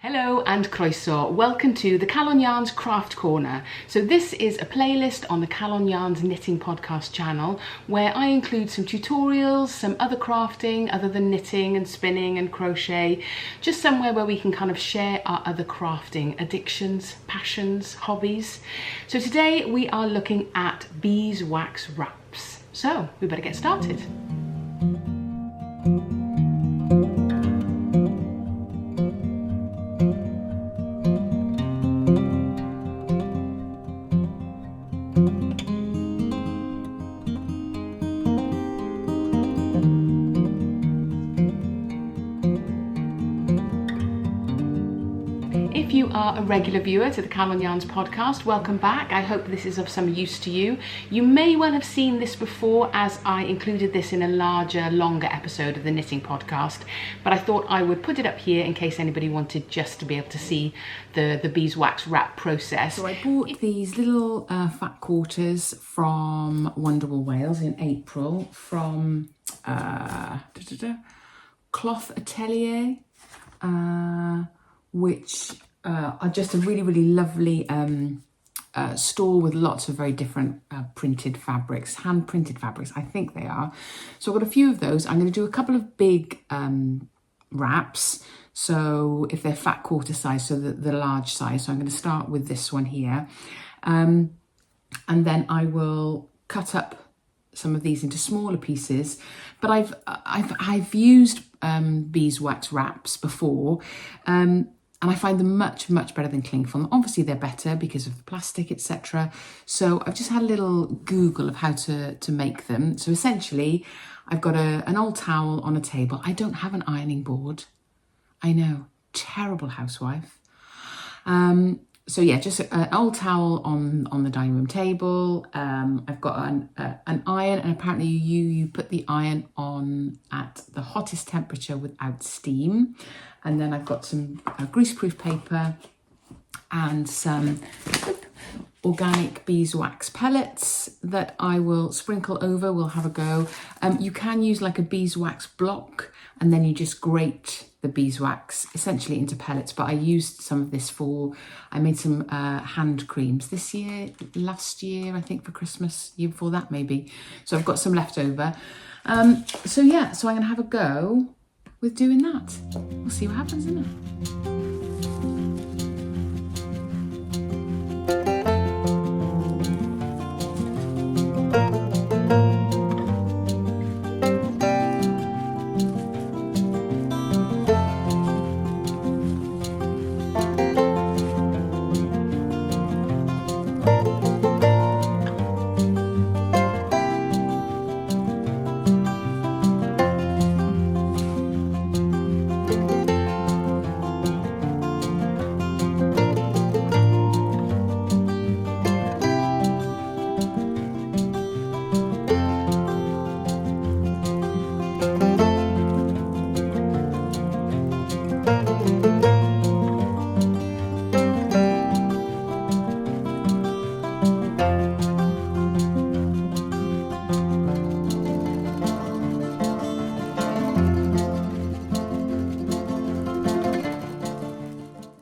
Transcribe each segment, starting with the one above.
Hello and croeso. Welcome to the Calon Yarns Craft Corner. So this is a playlist on the Calon Yarns Knitting podcast channel where I include some tutorials, some other crafting other than knitting and spinning and crochet, just somewhere where we can kind of share our other crafting addictions, passions, hobbies. So today we are looking at beeswax wraps. So we better get started. If you are a regular viewer to the Calon Yarns podcast, welcome back. I hope this is of some use to you. You may well have seen this before as I included this in a larger, longer episode of the knitting podcast, but I thought I would put it up here in case anybody wanted just to be able to see the beeswax wrap process. So I bought these little fat quarters from Wonderful Wales in April from Cloth Atelier, which are just a really lovely store with lots of very different printed fabrics, hand printed fabrics, I think they are. So I've got a few of those. I'm going to do a couple of big wraps. So if they're fat quarter size, so the large size. So I'm going to start with this one here. And then I will cut up some of these into smaller pieces. But I've used beeswax wraps before. And I find them much better than cling film. Obviously they're better because of the plastic, etc. So I've just had a little Google of how to make them. So essentially I've got an old towel on a table. I don't have an ironing board. I know, terrible housewife. So yeah, just an old towel on the dining room table. I've got an iron, and apparently you put the iron on at the hottest temperature without steam. And then I've got some greaseproof paper and some organic beeswax pellets that I will sprinkle over. We'll have a go. You can use like a beeswax block, and then you just grate the beeswax essentially into pellets. But I used some of this I made some hand creams last year, I think, for Christmas, year before that maybe. So I've got some left over. So yeah, so I'm gonna have a go with doing that. We'll see what happens, isn't it?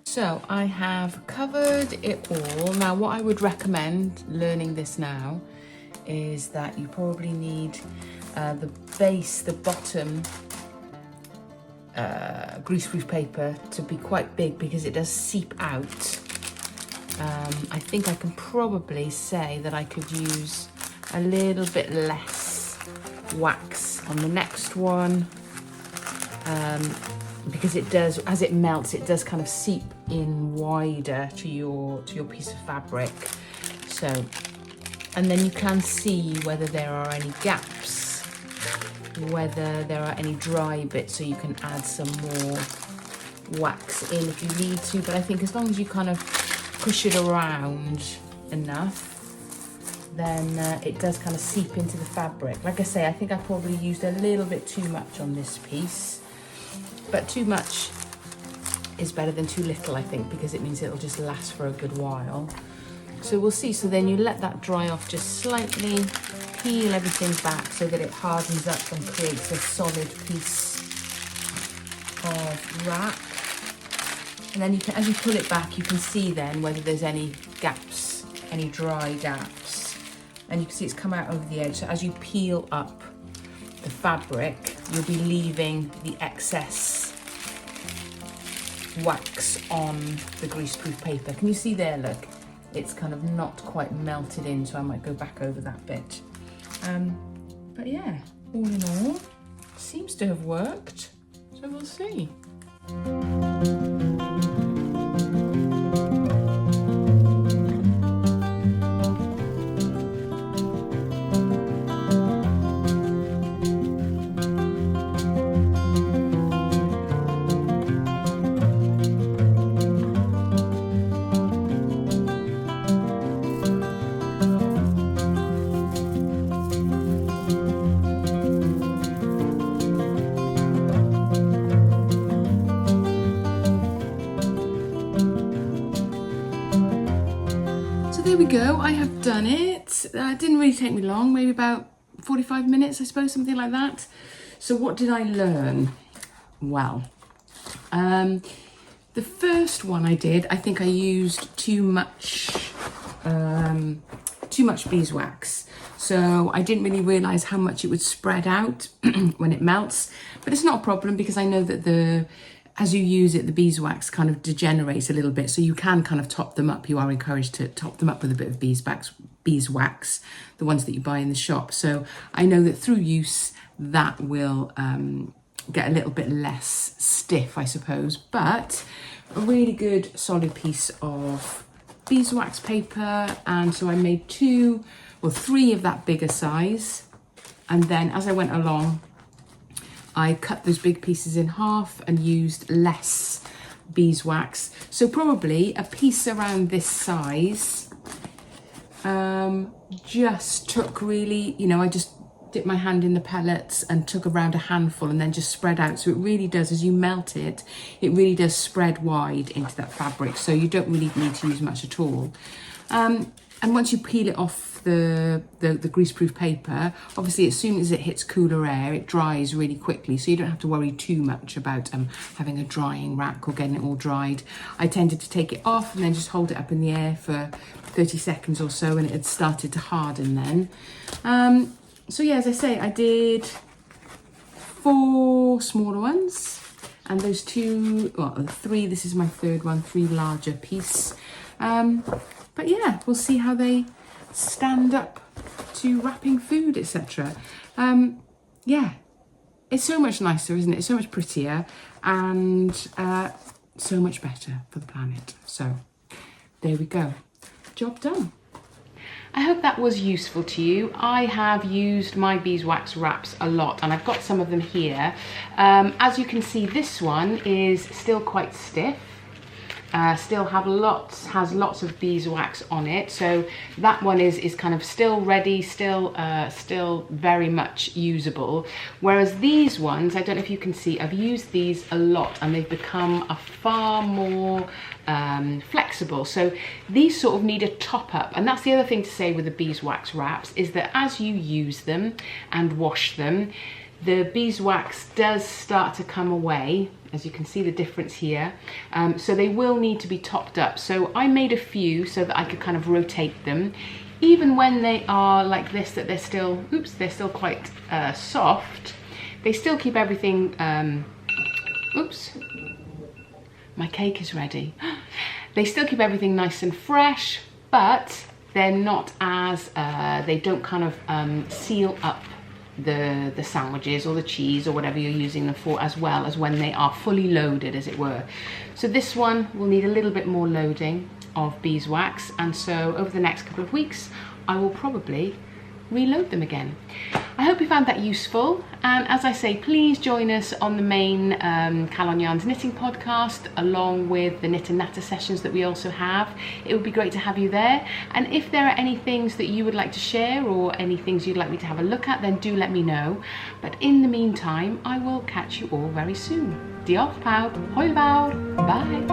So I have covered it all. Now what I would recommend learning this now is that you probably need the base, the bottom greaseproof paper to be quite big because it does seep out. I think I can probably say that I could use a little bit less wax on the next one. Because it does, as it melts, it does kind of seep in wider to your piece of fabric. So, and then you can see whether there are any gaps, whether there are any dry bits, so you can add some more wax in if you need to. But I think as long as you kind of push it around enough, then it does kind of seep into the fabric. Like I say, I think I probably used a little bit too much on this piece. But too much is better than too little, I think, because it means it'll just last for a good while. So we'll see. So then you let that dry off just slightly, peel everything back so that it hardens up and creates a solid piece of wrap. And then you can, as you pull it back, you can see then whether there's any gaps, any dry gaps. And you can see it's come out over the edge. So as you peel up the fabric, you'll be leaving the excess wax on the greaseproof paper. Can you see there, look? It's kind of not quite melted in, so I might go back over that bit. But yeah, all in all, seems to have worked. So we'll see. There we go, I have done it. It didn't really take me long, maybe about 45 minutes, I suppose, something like that. So what did I learn? Well, the first one I did, I think I used too much beeswax. So I didn't really realise how much it would spread out when it melts, but it's not a problem because I know that as you use it, the beeswax kind of degenerates a little bit, so you can kind of top them up. You are encouraged to top them up with a bit of beeswax, the ones that you buy in the shop. So I know that through use, that will get a little bit less stiff, I suppose. But a really good solid piece of beeswax paper, and so I made 3 of that bigger size. And then as I went along, I cut those big pieces in half and used less beeswax. So probably a piece around this size just took really, I just dipped my hand in the pellets and took around a handful and then just spread out. So it really does, as you melt it, it really does spread wide into that fabric. So you don't really need to use much at all. And once you peel it off the greaseproof paper, obviously as soon as it hits cooler air, it dries really quickly, so you don't have to worry too much about having a drying rack or getting it all dried. I tended to take it off and then just hold it up in the air for 30 seconds or so, and it had started to harden then. So yeah, as I say, I did 4 smaller ones, and those 3, this is my third one, 3 larger piece. But yeah, we'll see how they stand up to wrapping food, etc. Yeah, it's so much nicer, isn't it? It's so much prettier and so much better for the planet. So there we go, job done. I hope that was useful to you. I have used my beeswax wraps a lot, and I've got some of them here. As you can see, this one is still quite stiff. Still has lots of beeswax on it, so that one is kind of still ready, still very much usable. Whereas these ones, I don't know if you can see, I've used these a lot and they've become a far more flexible. So these sort of need a top up, and that's the other thing to say with the beeswax wraps, is that as you use them and wash them, the beeswax does start to come away, as you can see the difference here. So they will need to be topped up. So I made a few so that I could kind of rotate them. Even when they are like this, that they're still quite soft, they still keep everything, my cake is ready. They still keep everything nice and fresh, but they're not as, they don't kind of seal up the sandwiches or the cheese or whatever you're using them for, as well as when they are fully loaded, as it were. So this one will need a little bit more loading of beeswax, and so over the next couple of weeks I will probably reload them again. I hope you found that useful, and as I say, please join us on the main Calon Yarns Knitting podcast, along with the Knit and Natter sessions that we also have. It would be great to have you there, and if there are any things that you would like to share or any things you'd like me to have a look at, then do let me know. But in the meantime, I will catch you all very soon. Diolch pawb, hwyl fawr, bye.